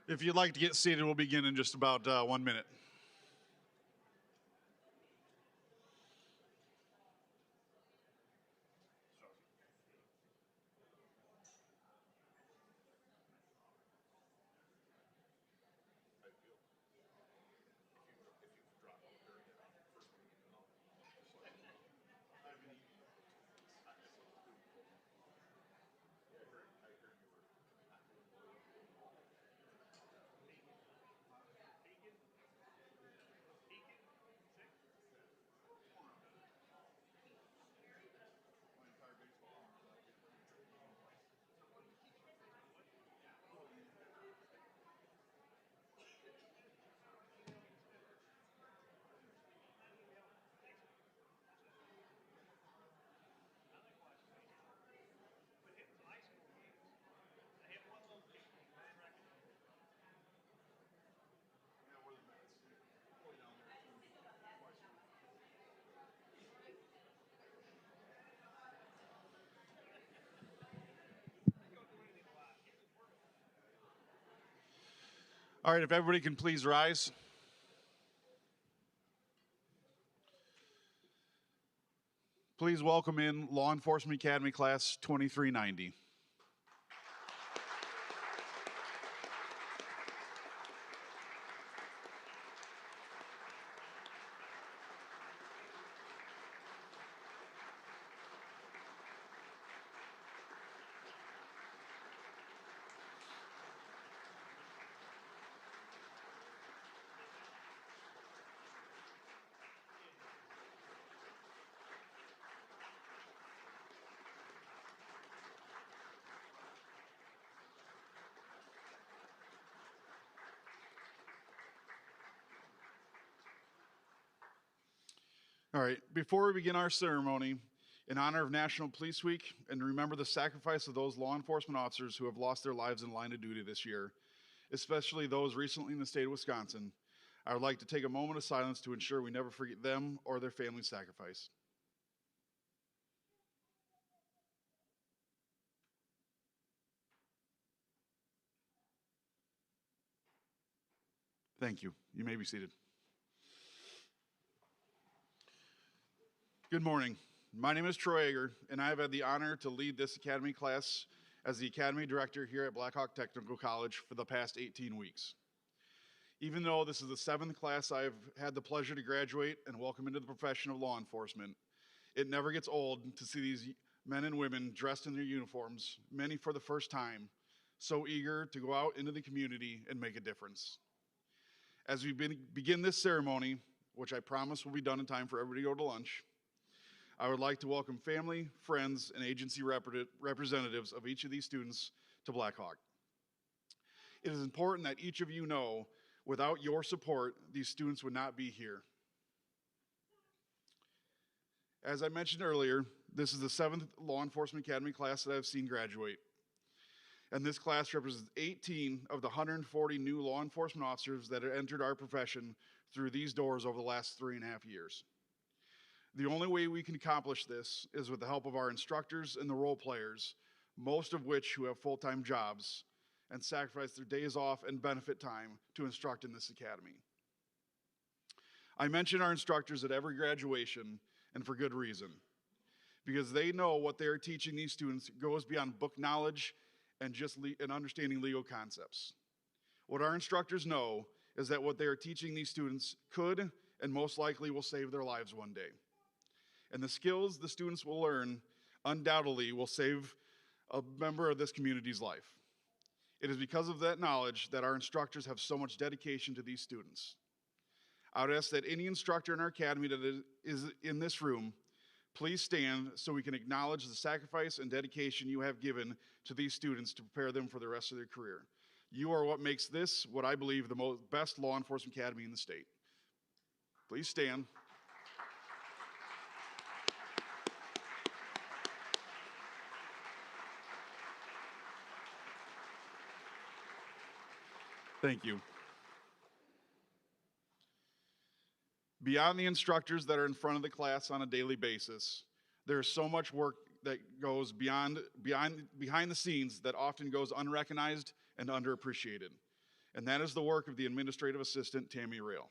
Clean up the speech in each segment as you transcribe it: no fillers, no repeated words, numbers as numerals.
If you'd like to get seated, we'll begin in just about 1 minute. All right, if everybody can please rise. Please welcome in Law Enforcement Academy Class 2390. All right, before we begin our ceremony, in honor of National Police Week and to remember the sacrifice of those law enforcement officers who have lost their lives in line of duty this year, especially those recently in the state of Wisconsin, I would like to take a moment of silence to ensure we never forget them or their family's sacrifice. Thank you. You may be seated. Good morning. My name is Troy Ager, and I have had the honor to lead this Academy class as the Academy Director here at Blackhawk Technical College for the past 18 weeks. Even though this is the 7th class I've had the pleasure to graduate and welcome into the profession of law enforcement, it never gets old to see these men and women dressed in their uniforms, many for the first time, so eager to go out into the community and make a difference. As we begin this ceremony, which I promise will be done in time for everybody to go to lunch, I would like to welcome family, friends, and agency representatives of each of these students to Blackhawk. It is important that each of you know, without your support, these students would not be here. As I mentioned earlier, this is the 7th Law Enforcement Academy class that I've seen graduate. And this class represents 18 of the 140 new law enforcement officers that have entered our profession through these doors over the last 3.5 years. The only way we can accomplish this is with the help of our instructors and the role players, most of which who have full-time jobs and sacrifice their days off and benefit time to instruct in this academy. I mention our instructors at every graduation, and for good reason, because they know what they are teaching these students goes beyond book knowledge and just understanding legal concepts. What our instructors know is that what they are teaching these students could and most likely will save their lives one day. And the skills the students will learn undoubtedly will save a member of this community's life. It is because of that knowledge that our instructors have so much dedication to these students. I would ask that any instructor in our academy that is in this room, please stand so we can acknowledge the sacrifice and dedication you have given to these students to prepare them for the rest of their career. You are what makes this, what I believe, the best law enforcement academy in the state. Please stand. Thank you. Beyond the instructors that are in front of the class on a daily basis, there is so much work that goes behind the scenes that often goes unrecognized and underappreciated. and that is the work of the administrative assistant, Tammy Rail.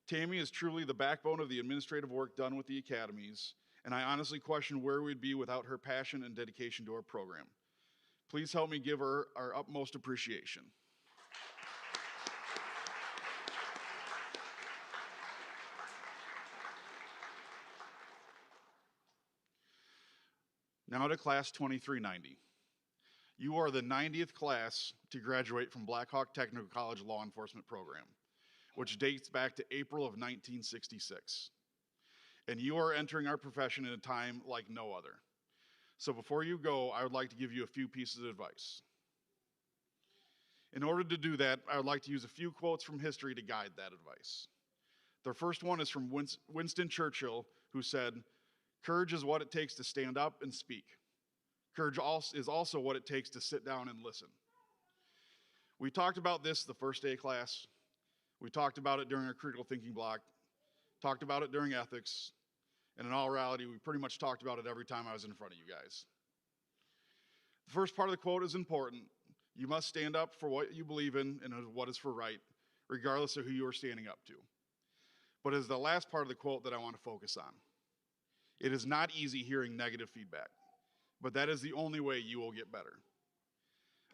Tammy is truly the backbone of the administrative work done with the academies, and I honestly question where we'd be without her passion and dedication to our program. Please help me give her our utmost appreciation. Now to class 2390. You are the 90th class to graduate from Black Hawk Technical College Law Enforcement Program, which dates back to April of 1966. And you are entering our profession in a time like no other. So before you go, I would like to give you a few pieces of advice. In order to do that, I would like to use a few quotes from history to guide that advice. The first one is from Winston Churchill, who said, "Courage is what it takes to stand up and speak. Courage is also what it takes to sit down and listen." We talked about this the first day of class. We talked about it during our critical thinking block, talked about it during ethics, and in all reality, we pretty much talked about it every time I was in front of you guys. The first part of the quote is important. You must stand up for what you believe in and what is for right, regardless of who you are standing up to. But it's the last part of the quote that I want to focus on. It is not easy hearing negative feedback, but that is the only way you will get better.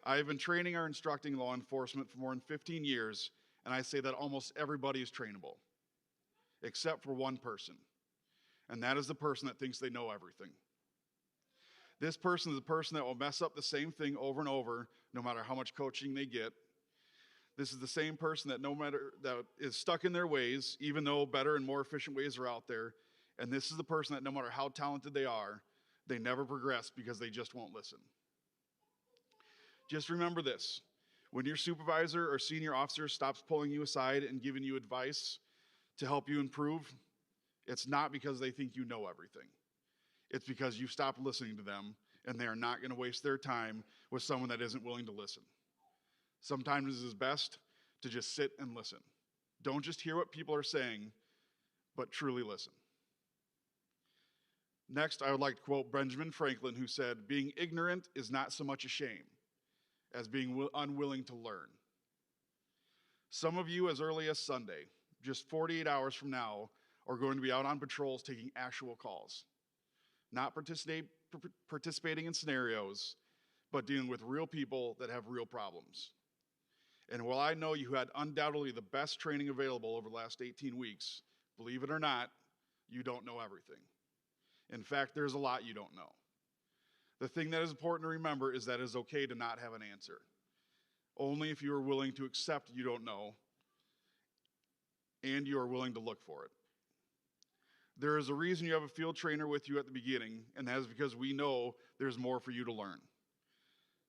I have been training or instructing law enforcement for more than 15 years, and I say that almost everybody is trainable, except for one person, and that is the person that thinks they know everything. This person is the person that will mess up the same thing over and over, no matter how much coaching they get. This is the same person that is stuck in their ways, even though better and more efficient ways are out there. And this is the person that no matter how talented they are, they never progress because they just won't listen. Just remember this. When your supervisor or senior officer stops pulling you aside and giving you advice to help you improve, it's not because they think you know everything. It's because you stopped listening to them, and they are not going to waste their time with someone that isn't willing to listen. Sometimes it is best to just sit and listen. Don't just hear what people are saying, but truly listen. Next, I would like to quote Benjamin Franklin, who said, "Being ignorant is not so much a shame as being unwilling to learn." Some of you, as early as Sunday, just 48 hours from now, are going to be out on patrols taking actual calls. Not participating in scenarios, but dealing with real people that have real problems. And while I know you had undoubtedly the best training available over the last 18 weeks, believe it or not, you don't know everything. In fact, there's a lot you don't know. The thing that is important to remember is that it is okay to not have an answer. Only if you are willing to accept you don't know and you are willing to look for it. There is a reason you have a field trainer with you at the beginning, and that is because we know there's more for you to learn.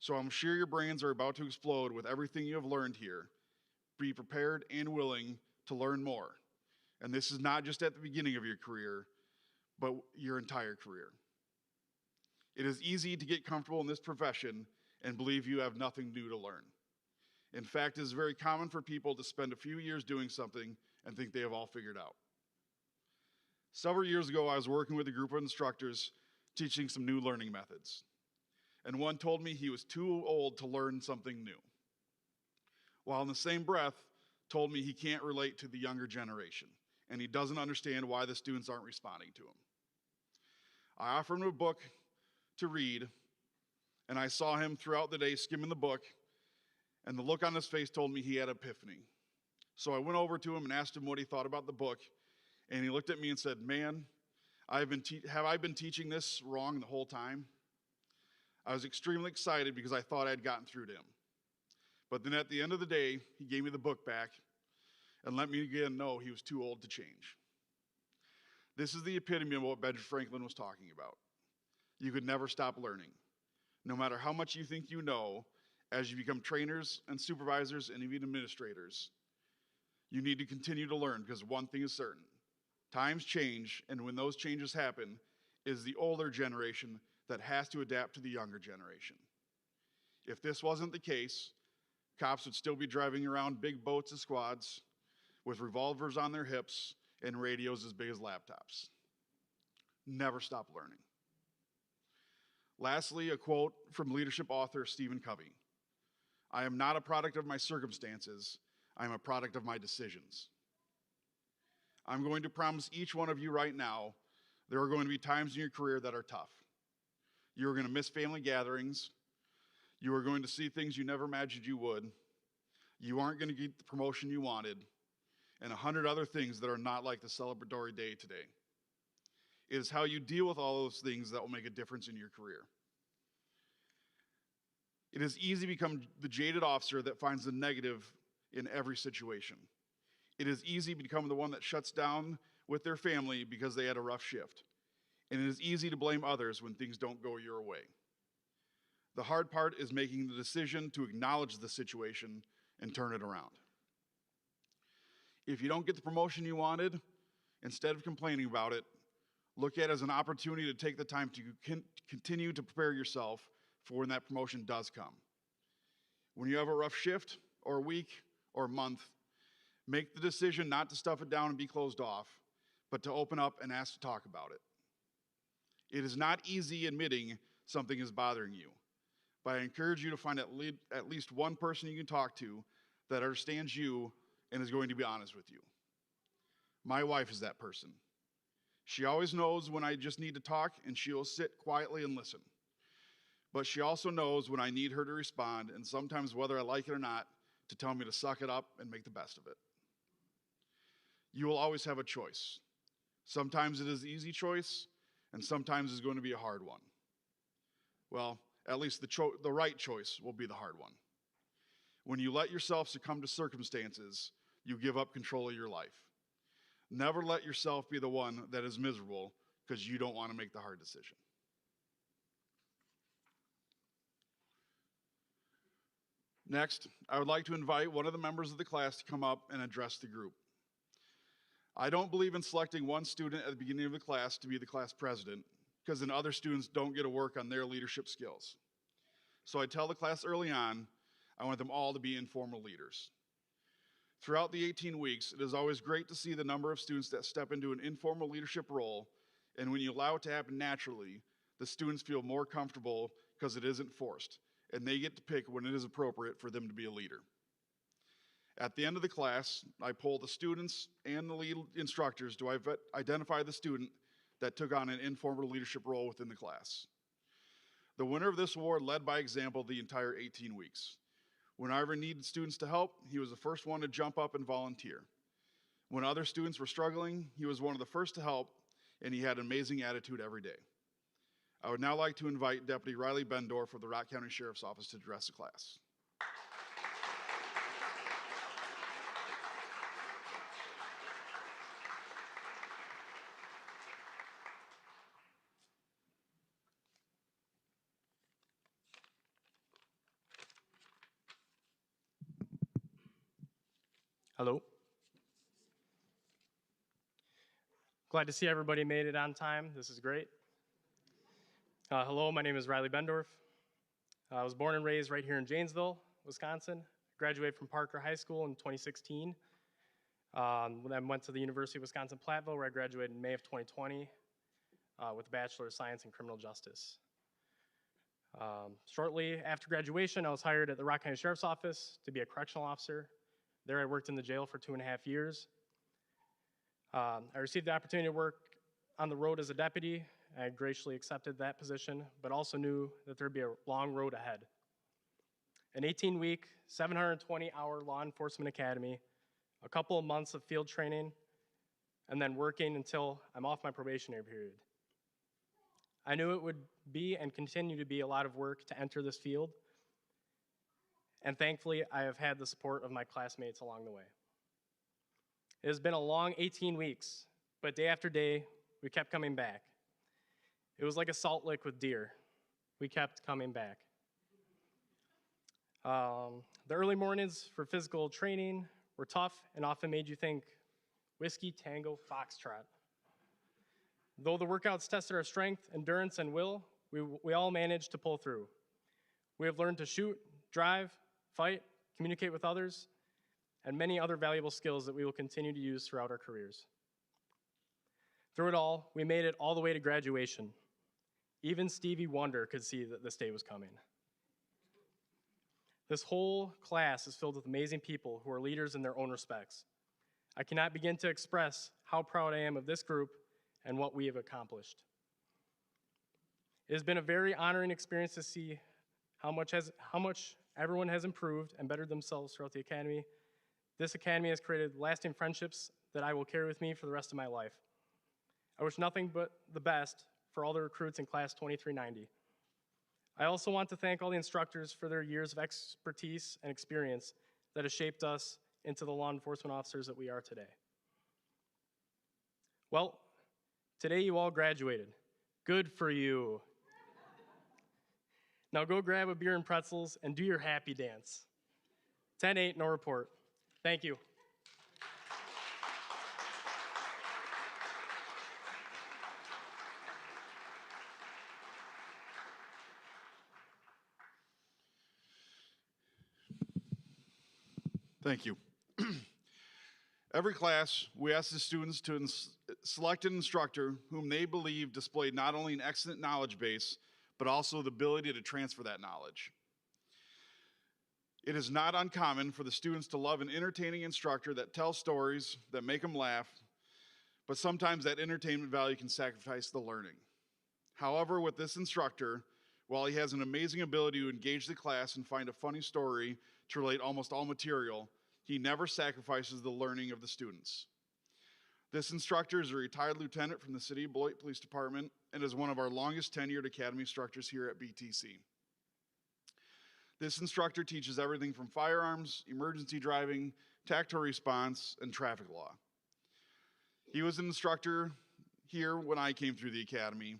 So I'm sure your brains are about to explode with everything you have learned here. Be prepared and willing to learn more. And this is not just at the beginning of your career, but your entire career. It is easy to get comfortable in this profession and believe you have nothing new to learn. In fact, it is very common for people to spend a few years doing something and think they have all figured out. Several years ago, I was working with a group of instructors teaching some new learning methods. And one told me he was too old to learn something new, while in the same breath told me he can't relate to the younger generation, and he doesn't understand why the students aren't responding to him. I offered him a book to read, and I saw him throughout the day skimming the book, and the look on his face told me he had an epiphany. So I went over to him and asked him what he thought about the book, and he looked at me and said, "Man, have I been teaching this wrong the whole time?" I was extremely excited because I thought I had gotten through to him. But then at the end of the day, he gave me the book back and let me again know he was too old to change. This is the epitome of what Benjamin Franklin was talking about. You could never stop learning. No matter how much you think you know, as you become trainers and supervisors and even administrators, you need to continue to learn because one thing is certain. Times change, and when those changes happen, it is the older generation that has to adapt to the younger generation. If this wasn't the case, cops would still be driving around big boats as squads with revolvers on their hips and radios as big as laptops. Never stop learning. Lastly, a quote from leadership author Stephen Covey. I am not a product of my circumstances. I am a product of my decisions. I'm going to promise each one of you right now, there are going to be times in your career that are tough. You're going to miss family gatherings. You are going to see things you never imagined you would. You aren't going to get the promotion you wanted, and 100 other things that are not like the celebratory day today. It is how you deal with all those things that will make a difference in your career. It is easy to become the jaded officer that finds the negative in every situation. It is easy to become the one that shuts down with their family because they had a rough shift. And it is easy to blame others when things don't go your way. The hard part is making the decision to acknowledge the situation and turn it around. If you don't get the promotion you wanted, instead of complaining about it, look at it as an opportunity to take the time to continue to prepare yourself for when that promotion does come. When you have a rough shift, or week, or month, make the decision not to stuff it down and be closed off, but to open up and ask to talk about it. It is not easy admitting something is bothering you, but I encourage you to find at least one person you can talk to that understands you and is going to be honest with you. My wife is that person. She always knows when I just need to talk, and she will sit quietly and listen. But she also knows when I need her to respond, and sometimes whether I like it or not, to tell me to suck it up and make the best of it. You will always have a choice. Sometimes it is the easy choice, and sometimes it's going to be a hard one. Well, at least the right choice will be the hard one. When you let yourself succumb to circumstances, you give up control of your life. Never let yourself be the one that is miserable because you don't want to make the hard decision. Next, I would like to invite one of the members of the class to come up and address the group. I don't believe in selecting one student at the beginning of the class to be the class president, because then other students don't get to work on their leadership skills. So I tell the class early on, I want them all to be informal leaders. Throughout the 18 weeks, it is always great to see the number of students that step into an informal leadership role, and when you allow it to happen naturally, the students feel more comfortable because it isn't forced, and they get to pick when it is appropriate for them to be a leader. At the end of the class, I poll the students and the lead instructors to identify the student that took on an informal leadership role within the class. The winner of this award led by example the entire 18 weeks. When I ever needed students to help, he was the first one to jump up and volunteer. When other students were struggling, he was one of the first to help, and he had an amazing attitude every day. I would now like to invite Deputy Riley Bendorf of the Rock County Sheriff's Office to address the class. Hello. Glad to see everybody made it on time. This is great. Hello, my name is Riley Bendorf. I was born and raised right here in Janesville, Wisconsin. Graduated from Parker High School in 2016. Then I went to the University of Wisconsin-Platteville, where I graduated in May of 2020 with a Bachelor of Science in Criminal Justice. Shortly after graduation, I was hired at the Rock County Sheriff's Office to be a correctional officer. There I worked in the jail for 2.5 years. I received the opportunity to work on the road as a deputy. I graciously accepted that position, but also knew that there'd be a long road ahead. An 18-week, 720-hour law enforcement academy, a couple of months of field training, and then working until I'm off my probationary period. I knew it would be and continue to be a lot of work to enter this field, and thankfully, I have had the support of my classmates along the way. It has been a long 18 weeks, but day after day, we kept coming back. It was like a salt lick with deer. We kept coming back. The early mornings for physical training were tough and often made you think, whiskey, tango, foxtrot. Though the workouts tested our strength, endurance, and will, we all managed to pull through. We have learned to shoot, drive, fight, communicate with others, and many other valuable skills that we will continue to use throughout our careers. Through it all, we made it all the way to graduation. Even Stevie Wonder could see that this day was coming. This whole class is filled with amazing people who are leaders in their own respects. I cannot begin to express how proud I am of this group and what we have accomplished. It has been a very honoring experience to see how much everyone has improved and bettered themselves throughout the academy. This academy has created lasting friendships that I will carry with me for the rest of my life. I wish nothing but the best for all the recruits in class 2390. I also want to thank all the instructors for their years of expertise and experience that has shaped us into the law enforcement officers that we are today. Well, today you all graduated. Good for you. Now go grab a beer and pretzels and do your happy dance. 10-8, no report. Thank you. Thank you. Every class, we ask the students to select an instructor whom they believe displayed not only an excellent knowledge base, but also the ability to transfer that knowledge. It is not uncommon for the students to love an entertaining instructor that tells stories, that make them laugh, but sometimes that entertainment value can sacrifice the learning. However, with this instructor, while he has an amazing ability to engage the class and find a funny story to relate almost all material, he never sacrifices the learning of the students. This instructor is a retired lieutenant from the City of Beloit Police Department and is one of our longest tenured academy instructors here at BTC. This instructor teaches everything from firearms, emergency driving, tactical response, and traffic law. He was an instructor here when I came through the academy,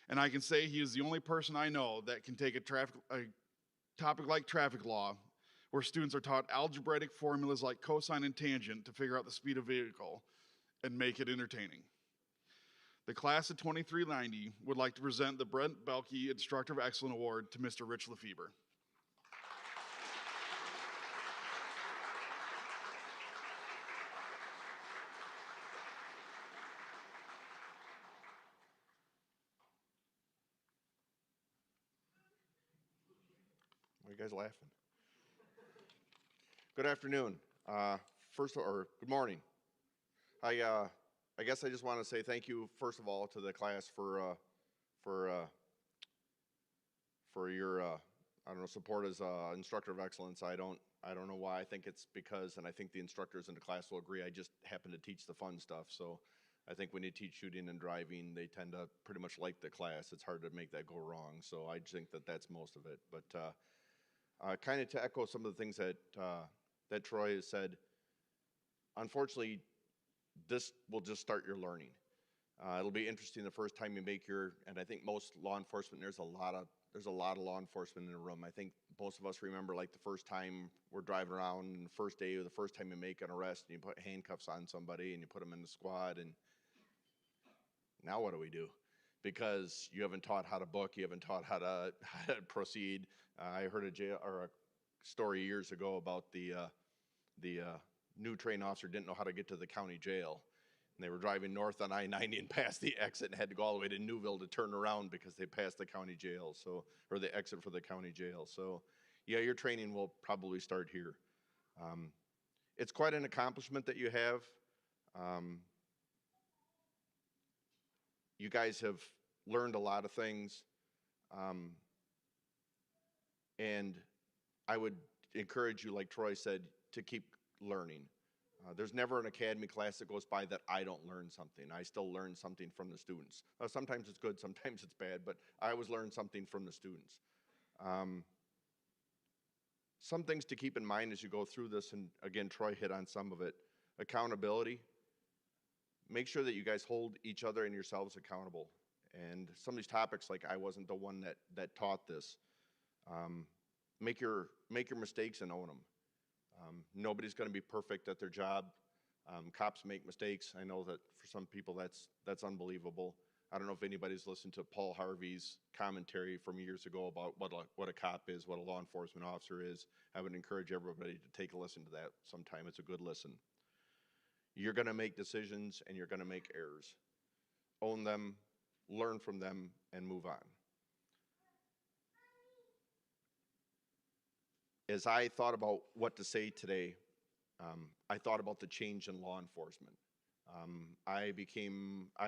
and I can say he is the only person I know that can take a topic like traffic law, where students are taught algebraic formulas like cosine and tangent to figure out the speed of a vehicle, and make it entertaining. The class of 2390 would like to present the Brent Belke Instructor of Excellence Award to Mr. Rich Lefebvre. Why are you guys laughing? Good afternoon. Good morning. I guess I just want to say thank you, first of all, to the class for your support as instructor of excellence. I don't know why. I think it's because, and I think the instructors in the class will agree, I just happen to teach the fun stuff. So I think when you teach shooting and driving, they tend to pretty much like the class. It's hard to make that go wrong. So I think that that's most of it. But kind of to echo some of the things that Troy has said, unfortunately, this will just start your learning. It'll be interesting the first time you make and I think most law enforcement, there's a lot of law enforcement in the room. I think most of us remember like the first time we're driving around and the first day or the first time you make an arrest and you put handcuffs on somebody and you put them in the squad, and now what do we do? Because you haven't taught how to book, you haven't taught how to proceed. I heard a story years ago about the new trained officer didn't know how to get to the county jail. And they were driving north on I-90 and passed the exit and had to go all the way to Newville to turn around because they passed the county jail, or the exit for the county jail. So yeah, your training will probably start here. It's quite an accomplishment that you have. You guys have learned a lot of things. And I would encourage you, like Troy said, to keep learning. There's never an academy class that goes by that I don't learn something. I still learn something from the students. Sometimes it's good, sometimes it's bad, but I always learn something from the students. Some things to keep in mind as you go through this, and again, Troy hit on some of it. Accountability. Make sure that you guys hold each other and yourselves accountable. And some of these topics, like I wasn't the one that taught this. Make your mistakes and own them. Nobody's going to be perfect at their job. Cops make mistakes. I know that for some people that's unbelievable. I don't know if anybody's listened to Paul Harvey's commentary from years ago about what a cop is, what a law enforcement officer is. I would encourage everybody to take a listen to that sometime. It's a good listen. You're going to make decisions and you're going to make errors. Own them, learn from them, and move on. as I thought about what to say today, I thought about the change in law enforcement. I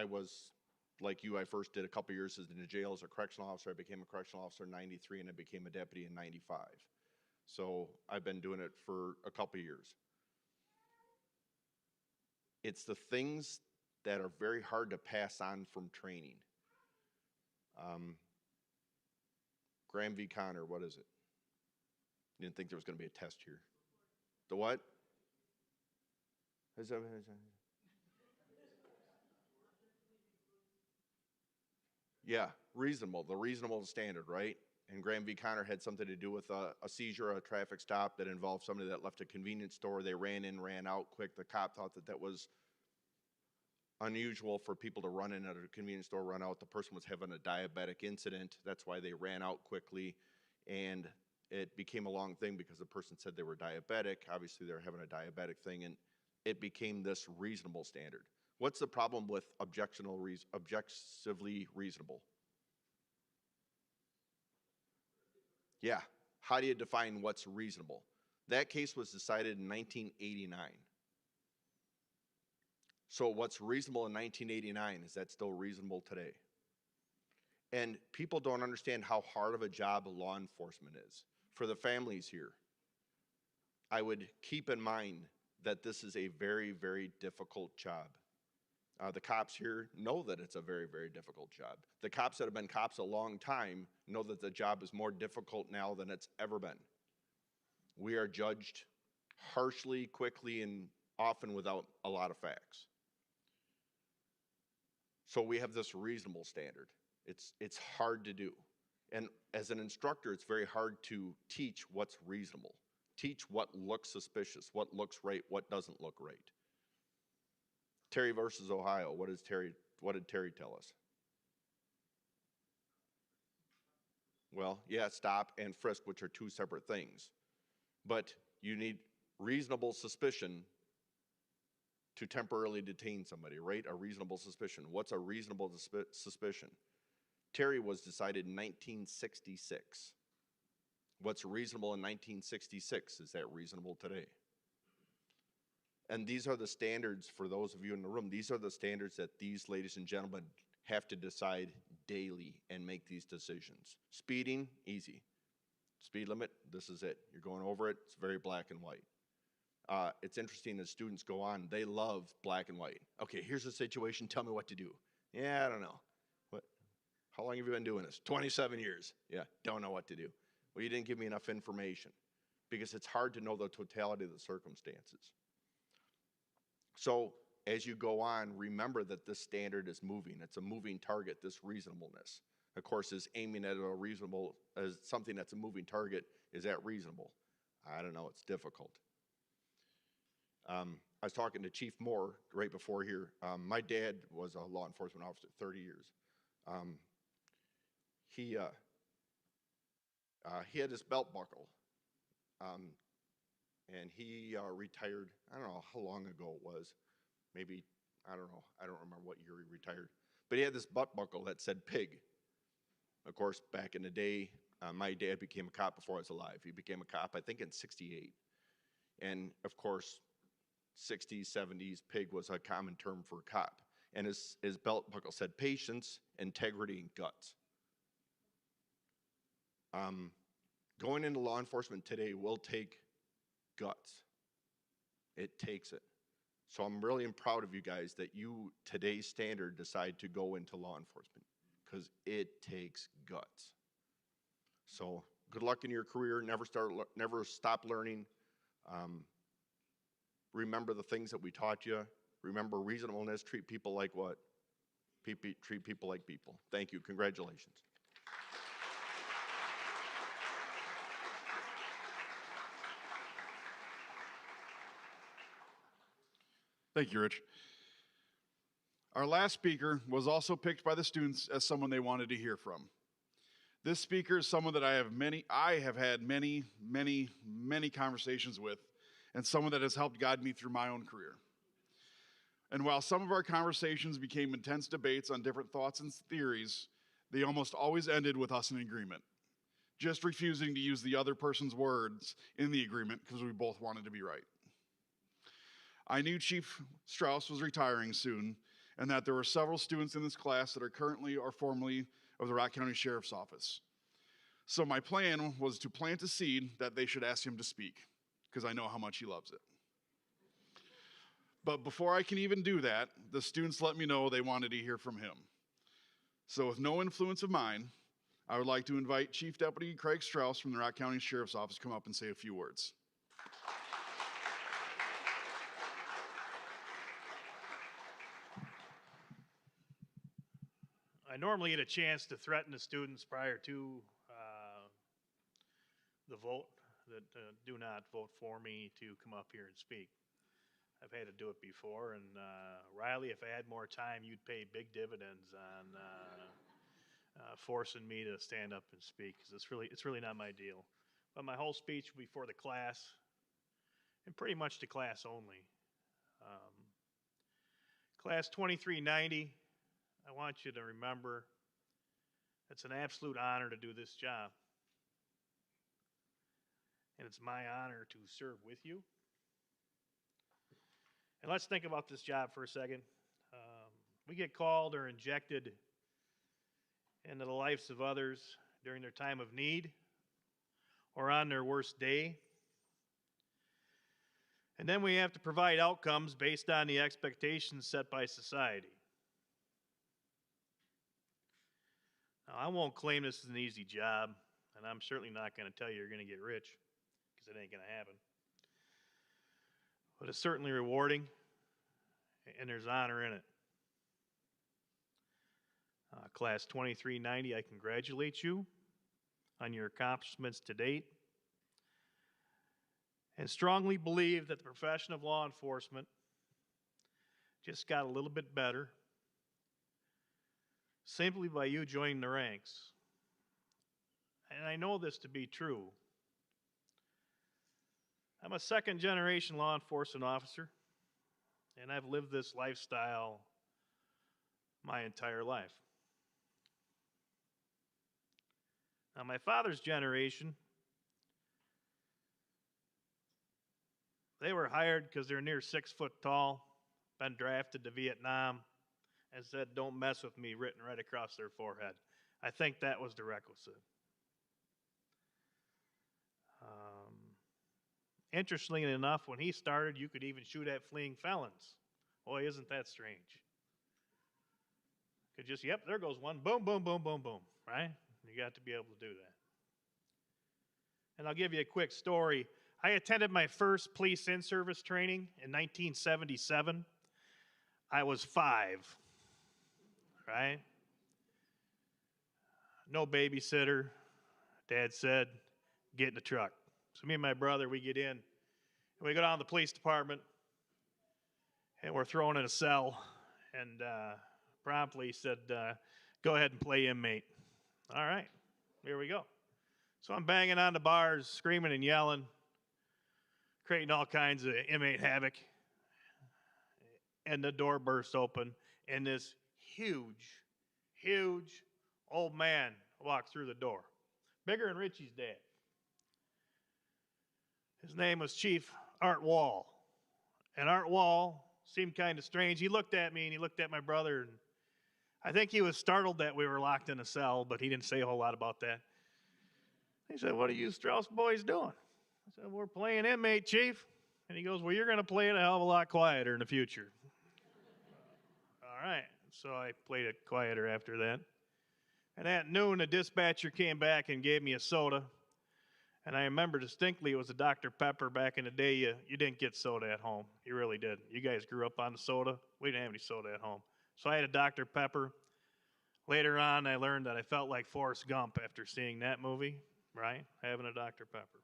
was like you, I first did a couple years in the jail as a correctional officer. I became a correctional officer in 93 and I became a deputy in 95. So I've been doing it for a couple years. It's the things that are very hard to pass on from training. Graham v. Connor, what is it? Didn't think there was going to be a test here. The what? Yeah, reasonable, the reasonable standard, right? And Graham v. Connor had something to do with a seizure, a traffic stop that involved somebody that left a convenience store. They ran in, ran out quick. The cop thought that that was unusual for people to run in at a convenience store, run out. The person was having a diabetic incident. That's why they ran out quickly. And it became a long thing because the person said they were diabetic. Obviously, they're having a diabetic thing. And it became this reasonable standard. What's the problem with objectively reasonable? Yeah. How do you define what's reasonable? That case was decided in 1989. So what's reasonable in 1989, is that still reasonable today? And people don't understand how hard of a job law enforcement is. For the families here, I would keep in mind that this is a very, very difficult job. The cops here know that it's a very, very difficult job. The cops that have been cops a long time know that the job is more difficult now than it's ever been. We are judged harshly, quickly, and often without a lot of facts. So we have this reasonable standard. It's hard to do. And as an instructor, it's very hard to teach what's reasonable. Teach what looks suspicious, what looks right, what doesn't look right. Terry versus Ohio, what did Terry tell us? Well, yeah, stop and frisk, which are two separate things. But you need reasonable suspicion to temporarily detain somebody, right? A reasonable suspicion. What's a reasonable suspicion? Terry was decided in 1966. What's reasonable in 1966? Is that reasonable today? And these are the standards for those of you in the room. These are the standards that these ladies and gentlemen have to decide daily and make these decisions. Speeding, easy. Speed limit, this is it. You're going over it, it's very black and white. It's interesting as students go on, they love black and white. Okay, here's the situation, tell me what to do. Yeah, I don't know. What? How long have you been doing this? 27 years. Yeah, don't know what to do. Well, you didn't give me enough information because it's hard to know the totality of the circumstances. So as you go on, remember that this standard is moving. It's a moving target, this reasonableness. Of course, is aiming at a reasonable, as something that's a moving target, is that reasonable? I don't know, it's difficult. I was talking to Chief Moore right before here. My dad was a law enforcement officer 30 years. He had this belt buckle. And he retired, I don't know how long ago it was. Maybe, I don't know. I don't remember what year he retired. But he had this butt buckle that said pig. Of course, back in the day, my dad became a cop before I was alive. He became a cop, I think, in 68. And, of course, 60s, 70s, pig was a common term for cop. And his belt buckle said patience, integrity, and guts. Going into law enforcement today will take guts. It takes it. So I'm really proud of you guys that you, today's standard, decide to go into law enforcement because it takes guts. So good luck in your career. Never stop learning. Remember the things that we taught you. Remember reasonableness. Treat people like what? Treat people like people. Thank you. Congratulations. Thank you, Rich. Our last speaker was also picked by the students as someone they wanted to hear from. This speaker is someone that I have had many conversations with, and someone that has helped guide me through my own career. And while some of our conversations became intense debates on different thoughts and theories, they almost always ended with us in agreement. just refusing to use the other person's words in the agreement because we both wanted to be right. I knew Chief Strauss was retiring soon, and that there were several students in this class that are currently or formerly of the Rock County Sheriff's Office. So my plan was to plant a seed that they should ask him to speak, because I know how much he loves it. But before I can even do that, the students let me know they wanted to hear from him. So with no influence of mine, I would like to invite Chief Deputy Craig Strauss from the Rock County Sheriff's Office to come up and say a few words. I normally get a chance to threaten the students prior to the vote that do not vote for me to come up here and speak. I've had to do it before, and Riley, if I had more time, you'd pay big dividends on forcing me to stand up and speak, because it's really not my deal. But my whole speech will be for the class, and pretty much the class only. Class 2390, I want you to remember it's an absolute honor to do this job. And it's my honor to serve with you. And let's think about this job for a second. We get called or injected into the lives of others during their time of need or on their worst day. And then we have to provide outcomes based on the expectations set by society. Now, I won't claim this is an easy job, and I'm certainly not going to tell you you're going to get rich, because it ain't going to happen. But it's certainly rewarding, and there's honor in it. Class 2390, I congratulate you on your accomplishments to date, and strongly believe that the profession of law enforcement just got a little bit better simply by you joining the ranks. And I know this to be true. I'm a second-generation law enforcement officer, and I've lived this lifestyle my entire life. Now, my father's generation, they were hired because they're near 6 foot tall, been drafted to Vietnam, and said, "Don't mess with me," written right across their forehead. I think that was the requisite. Interestingly enough, when he started, you could even shoot at fleeing felons. Boy, isn't that strange? Could just, yep, there goes one, boom, boom, boom, boom, boom, right? You got to be able to do that. And I'll give you a quick story. I attended my first police in-service training in 1977. I was 5, right? No babysitter. Dad said, "Get in the truck." So me and my brother, we get in, and we go down to the police department, and we're thrown in a cell, and promptly said, "Go ahead and play inmate." All right, here we go. So I'm banging on the bars, screaming and yelling, creating all kinds of inmate havoc, and the door bursts open, and this huge old man walked through the door, bigger than Richie's dad. His name was Chief Art Wall. And Art Wall seemed kind of strange. He looked at me and he looked at my brother, and I think he was startled that we were locked in a cell, but he didn't say a whole lot about that. He said, "What are you Strauss boys doing?" I said, "We're playing inmate, Chief." And he goes, "Well, you're going to play it a hell of a lot quieter in the future." All right. So I played it quieter after that. And at noon, the dispatcher came back and gave me a soda. And I remember distinctly it was a Dr. Pepper. Back in the day, you didn't get soda at home. You really did. You guys grew up on the soda. We didn't have any soda at home. So I had a Dr. Pepper. Later on, I learned that I felt like Forrest Gump after seeing that movie, right? Having a Dr. Pepper.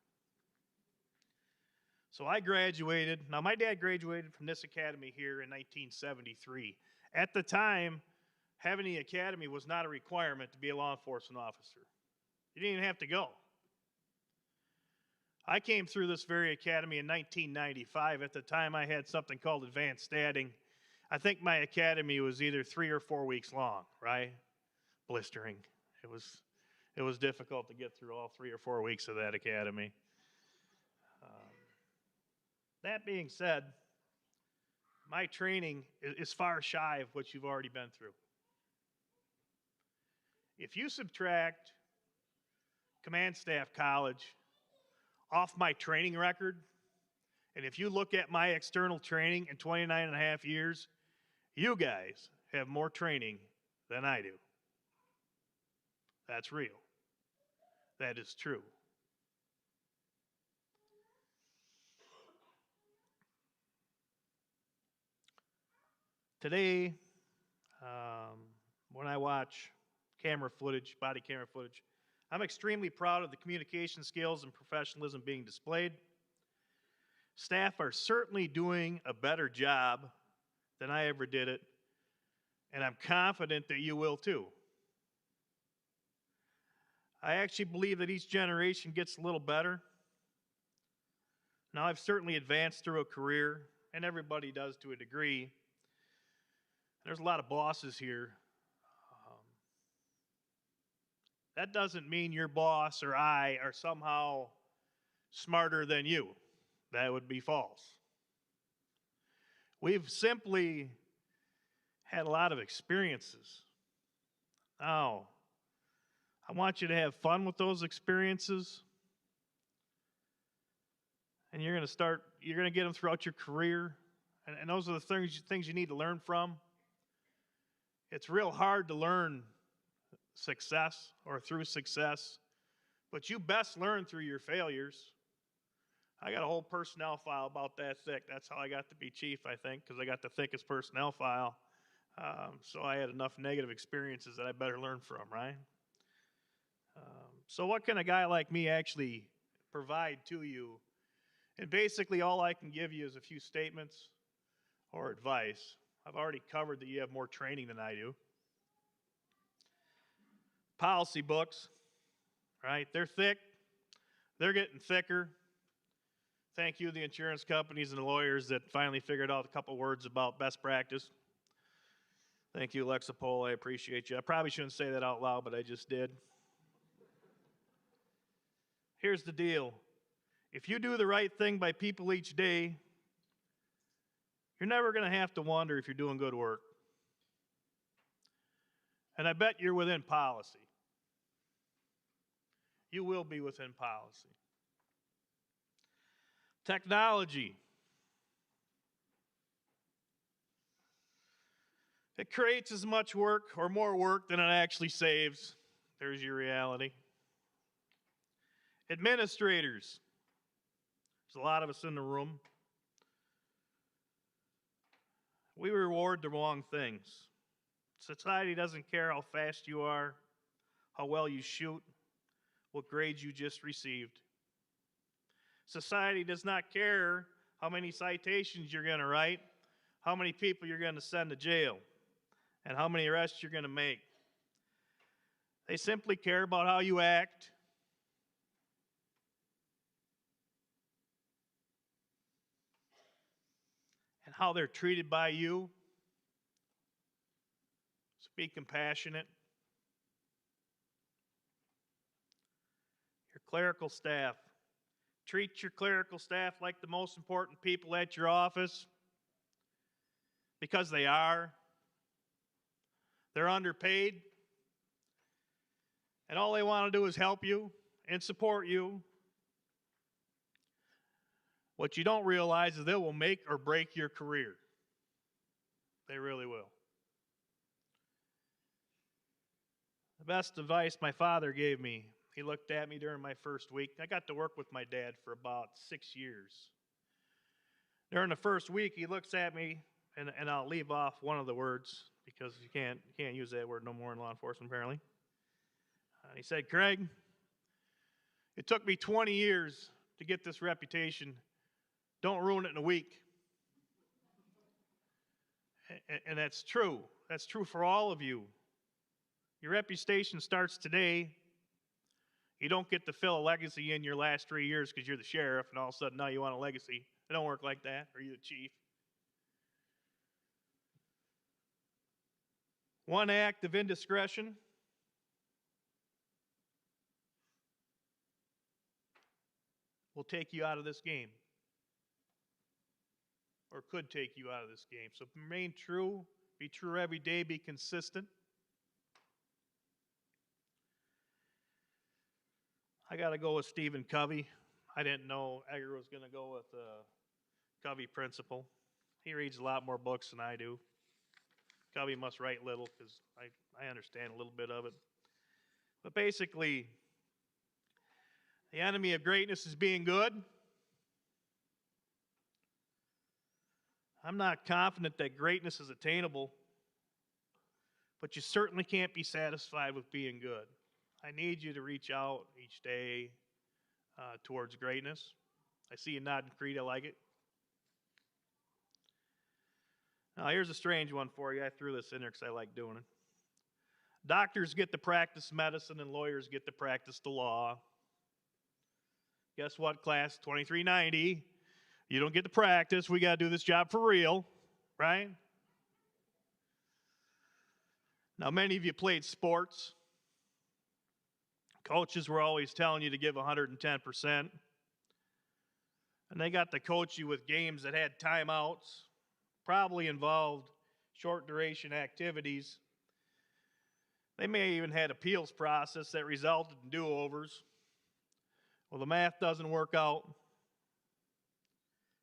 So I graduated. Now, my dad graduated from this academy here in 1973. At the time, having the academy was not a requirement to be a law enforcement officer. You didn't even have to go. I came through this very academy in 1995. At the time, I had something called advanced statting. I think my academy was either 3 or 4 weeks long, right? Blistering. It it was difficult to get through all 3 or 4 weeks of that academy. That being said, my training is far shy of what you've already been through. If you subtract Command Staff College off my training record, and if you look at my external training in 29 and a half years, you guys have more training than I do. That's real. That is true. Today, when I watch camera footage, body camera footage, I'm extremely proud of the communication skills and professionalism being displayed. Staff are certainly doing a better job than I ever did it, and I'm confident that you will too. I actually believe that each generation gets a little better. Now, I've certainly advanced through a career, and everybody does to a degree. There's a lot of bosses here. That doesn't mean your boss or I are somehow smarter than you. That would be false. We've simply had a lot of experiences. Now, I want you to have fun with those experiences. And you're going to get them throughout your career. And those are the things you need to learn from. It's real hard to learn success or through success, but you best learn through your failures. I got a whole personnel file about that thick. That's how I got to be chief, I think, because I got the thickest personnel file. So I had enough negative experiences that I better learn from, right? So what can a guy like me actually provide to you? And basically all I can give you is a few statements or advice. I've already covered that you have more training than I do. Policy books, right? They're thick. They're getting thicker. Thank you, the insurance companies and the lawyers that finally figured out a couple words about best practice. Thank you, Alexa Pohl. I appreciate you. I probably shouldn't say that out loud, but I just did. Here's the deal. If you do the right thing by people each day, you're never going to have to wonder if you're doing good work. And I bet you're within policy. You will be within policy. Technology. It creates as much work or more work than it actually saves. There's your reality. Administrators. There's a lot of us in the room. We reward the wrong things. Society doesn't care how fast you are, how well you shoot, what grades you just received. Society does not care how many citations you're going to write, how many people you're going to send to jail, and how many arrests you're going to make. They simply care about how you act. And how they're treated by you. So be compassionate. Your clerical staff. Treat your clerical staff like the most important people at your office. Because they are. They're underpaid. And all they want to do is help you and support you. What you don't realize is they will make or break your career. They really will. The best advice my father gave me, he looked at me during my first week. I got to work with my dad for about 6 years. During the first week, he looks at me, and I'll leave off one of the words because you can't use that word no more in law enforcement, apparently. He said, "Craig, it took me 20 years to get this reputation. Don't ruin it in a week." And that's true. That's true for all of you. Your reputation starts today. You don't get to fill a legacy in your last 3 years because you're the sheriff and all of a sudden now you want a legacy. It don't work like that, or you're the chief. One act of indiscretion will take you out of this game, or could take you out of this game. So remain true, be true every day, be consistent. I got to go with Stephen Covey. I didn't know Egger was going to go with the Covey principle. He reads a lot more books than I do. Covey must write little because I understand a little bit of it. But basically, the enemy of greatness is being good. I'm not confident that greatness is attainable, but you certainly can't be satisfied with being good. I need you to reach out each day towards greatness. I see you nodding, Creed. I like it. Now, here's a strange one for you. I threw this in there because I like doing it. Doctors get to practice medicine and lawyers get to practice the law. Guess what, class 2390? You don't get to practice. We got to do this job for real, right? Now, many of you played sports. Coaches were always telling you to give 110%. And they got to coach you with games that had timeouts, probably involved short duration activities. They may even had appeals process that resulted in do-overs. Well, the math doesn't work out.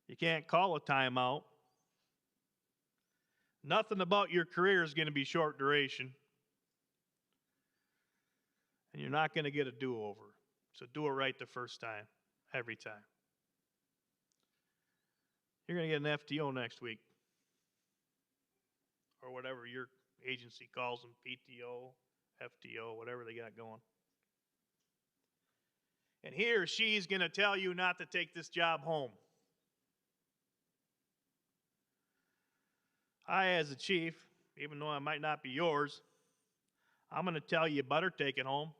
You can't call a timeout. Nothing about your career is going to be short duration. And you're not going to get a do-over. So do it right the first time, every time. You're going to get an FTO next week. Or whatever your agency calls them, PTO, FTO, whatever they got going. And he or she's going to tell you not to take this job home. I, as a chief, even though I might not be yours, I'm going to tell you better take it home.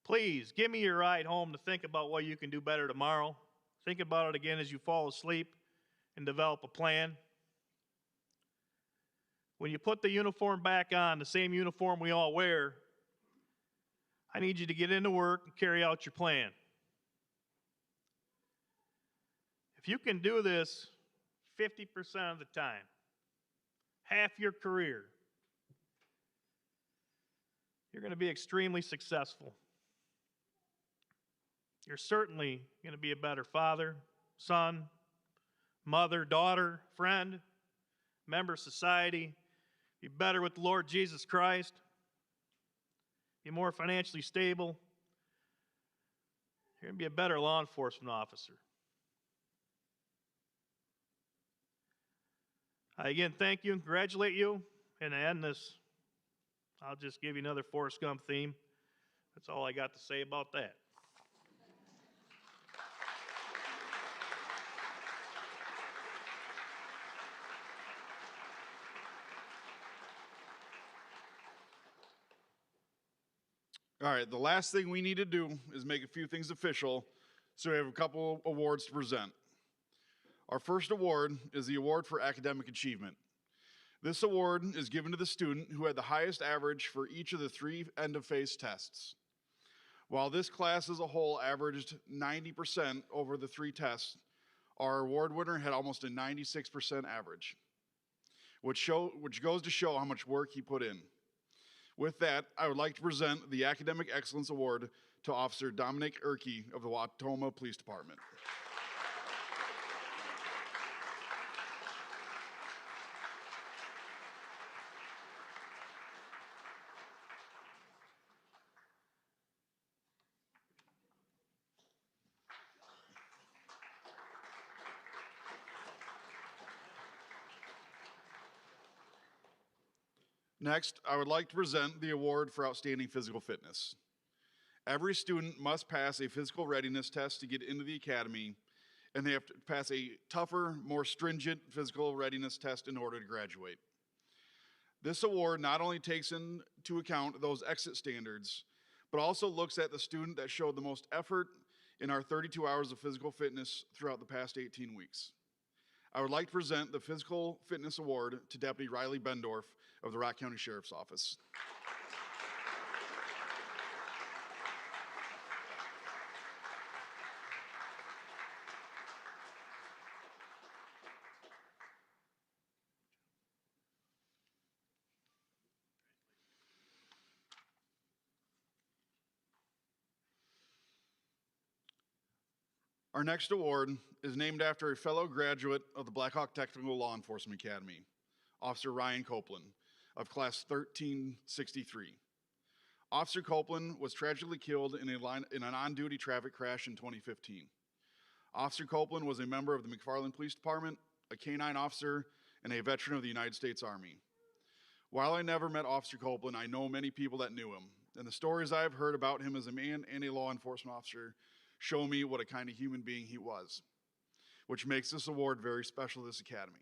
Please, give me your ride home to think about what you can do better tomorrow. Think about it again as you fall asleep and develop a plan. When you put the uniform back on, the same uniform we all wear, I need you to get into work and carry out your plan. If you can do this 50% of the time, half your career, you're going to be extremely successful. You're certainly going to be a better father, son, mother, daughter, friend, member of society, be better with the Lord Jesus Christ, be more financially stable. You're going to be a better law enforcement officer. I again thank you and congratulate you. And to end this, I'll just give you another Forrest Gump theme. That's all I got to say about that. All right, the last thing we need to do is make a few things official, so we have a couple awards to present. Our first award is the Award for Academic Achievement. This award is given to the student who had the highest average for each of the 3 end-of-phase tests. While this class as a whole averaged 90% over the 3 tests, our award winner had almost a 96% average, which goes to show how much work he put in. With that, I would like to present the Academic Excellence Award to Officer Dominic Erke of the Wautoma Police Department. Next, I would like to present the award for Outstanding Physical Fitness. Every student must pass a physical readiness test to get into the academy, and they have to pass a tougher, more stringent physical readiness test in order to graduate. This award not only takes into account those exit standards, but also looks at the student that showed the most effort in our 32 hours of physical fitness throughout the past 18 weeks. I would like to present the Physical Fitness Award to Deputy Riley Bendorf of the Rock County Sheriff's Office. Our next award is named after a fellow graduate of the Blackhawk Technical Law Enforcement Academy, Officer Ryan Copeland, of Class 1363. Officer Copeland was tragically killed in an on-duty traffic crash in 2015. Officer Copeland was a member of the McFarland Police Department, a K-9 officer, and a veteran of the United States Army. While I never met Officer Copeland, I know many people that knew him, and the stories I have heard about him as a man and a law enforcement officer show me what a kind of human being he was, which makes this award very special to this academy.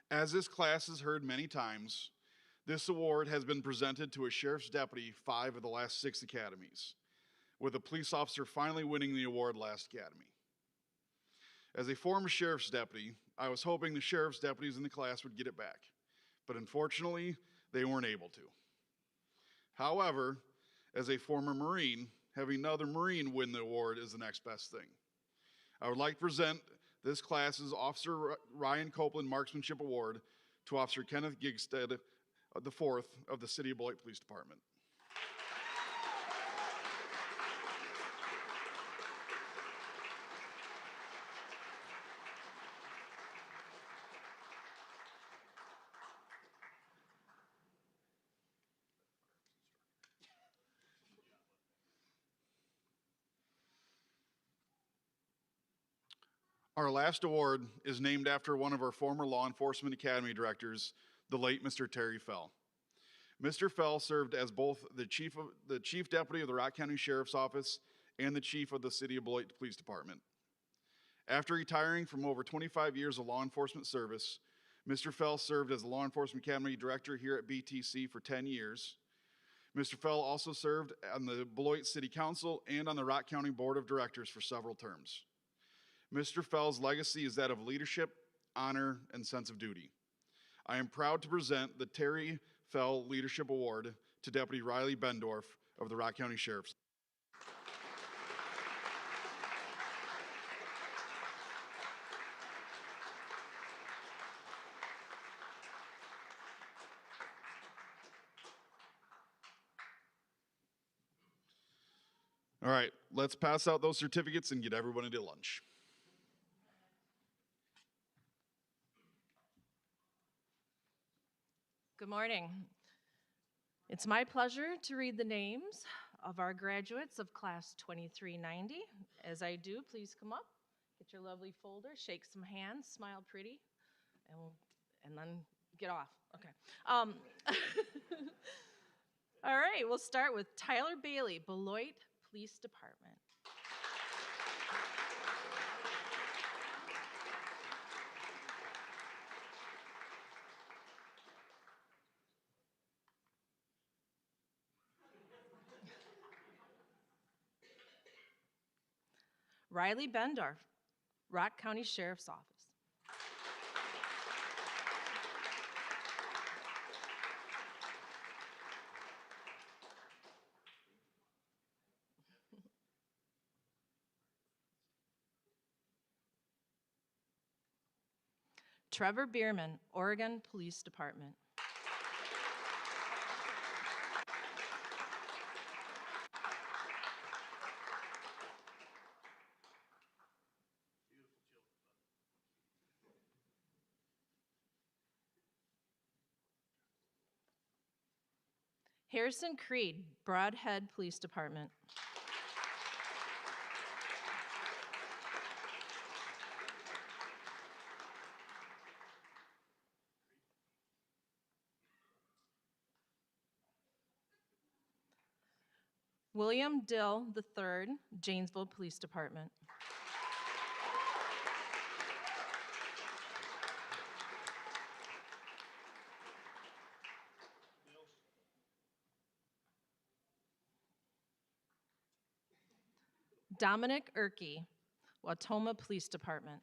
As this class has heard many times, this award has been presented to a sheriff's deputy 5 of the last 6 academies, with a police officer finally winning the award last academy. As a former sheriff's deputy, I was hoping the sheriff's deputies in the class would get it back, but unfortunately, they weren't able to. However, as a former Marine, having another Marine win the award is the next best thing. I would like to present this class's Officer Ryan Copeland Marksmanship Award to Officer Kenneth Gigstead, the 4th of the City of Beloit Police Department. Our last award is named after one of our former Law Enforcement Academy directors, the late Mr. Terry Fell. Mr. Fell served as both the chief deputy of the Rock County Sheriff's Office and the chief of the City of Beloit Police Department. After retiring from over 25 years of law enforcement service, Mr. Fell served as the Law Enforcement Academy director here at BTC for 10 years. Mr. Fell also served on the Beloit City Council and on the Rock County Board of Directors for several terms. Mr. Fell's legacy is that of leadership, honor, and sense of duty. I am proud to present the Terry Fell Leadership Award to Deputy Riley Bendorf of the Rock County Sheriff's. All right, let's pass out those certificates and get everybody to lunch. Good morning. It's my pleasure to read the names of our graduates of Class 2390. As I do, please come up, get your lovely folder, shake some hands, smile pretty, and then get off. Okay. All right, we'll start with Tyler Bailey, Beloit Police Department. Riley Bendorf, Rock County Sheriff's Office. Trevor Bierman, Oregon Police Department. Harrison Creed, Broadhead Police Department. William Dill III, Janesville Police Department. Dominic Erkey, Watoma Police Department.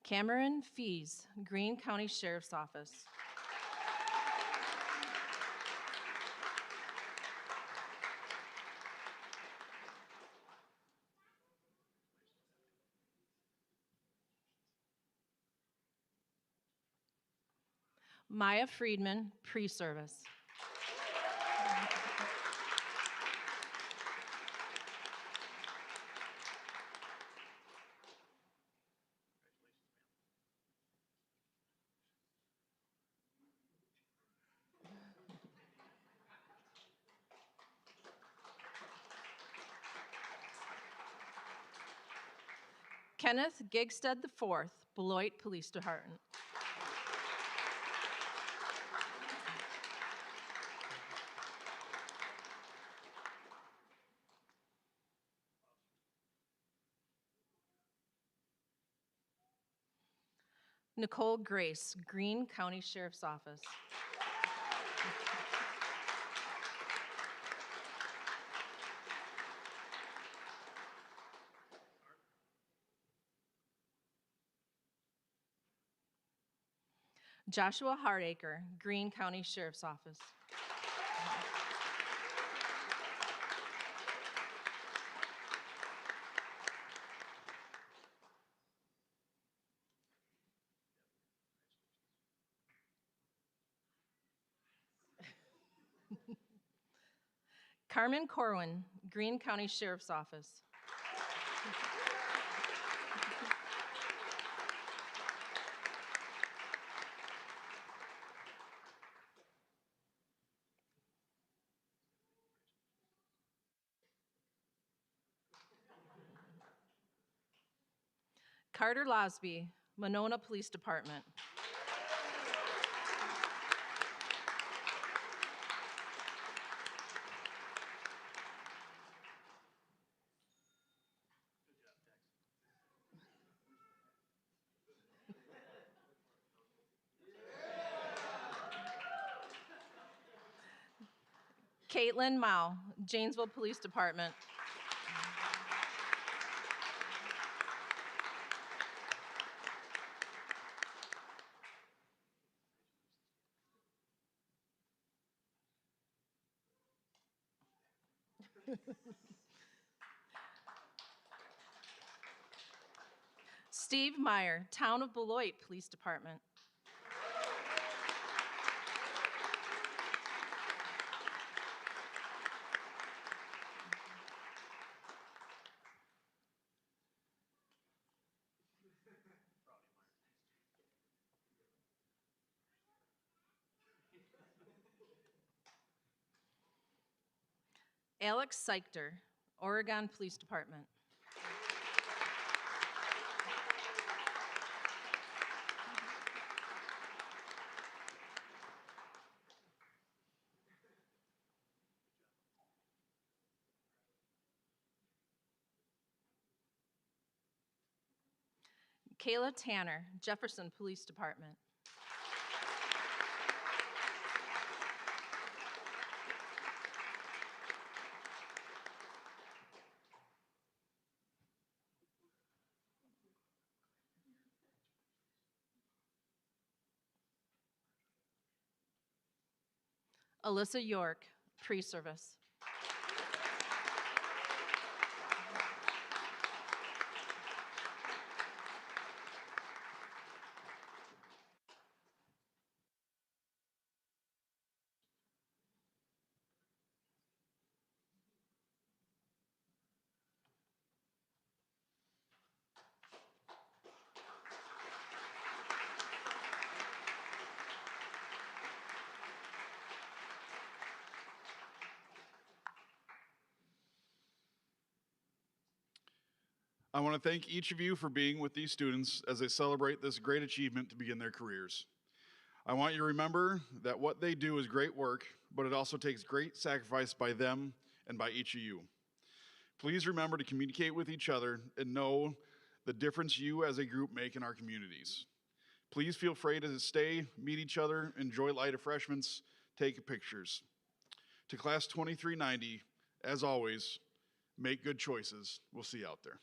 Cameron Fees, Greene County Sheriff's Office. Maya Friedman, pre-service. Kenneth Gigstead IV, Beloit Police Department. Nicole Grace, Greene County Sheriff's Office. Joshua Hardacre, Greene County Sheriff's Office. Carmen Corwin, Greene County Sheriff's Office. Carter Losby, Monona Police Department. Caitlin Mao, Janesville Police Department. Steve Meyer, Town of Beloit Police Department. Alex Seichter, Oregon Police Department. Kayla Tanner, Jefferson Police Department. Alyssa York, pre-service. I want to thank each of you for being with these students as they celebrate this great achievement to begin their careers. I want you to remember that what they do is great work, but it also takes great sacrifice by them and by each of you. Please remember to communicate with each other and know the difference you as a group make in our communities. Please feel free to stay, meet each other, enjoy light refreshments, take pictures. To Class 2390, as always, make good choices. We'll see you out there.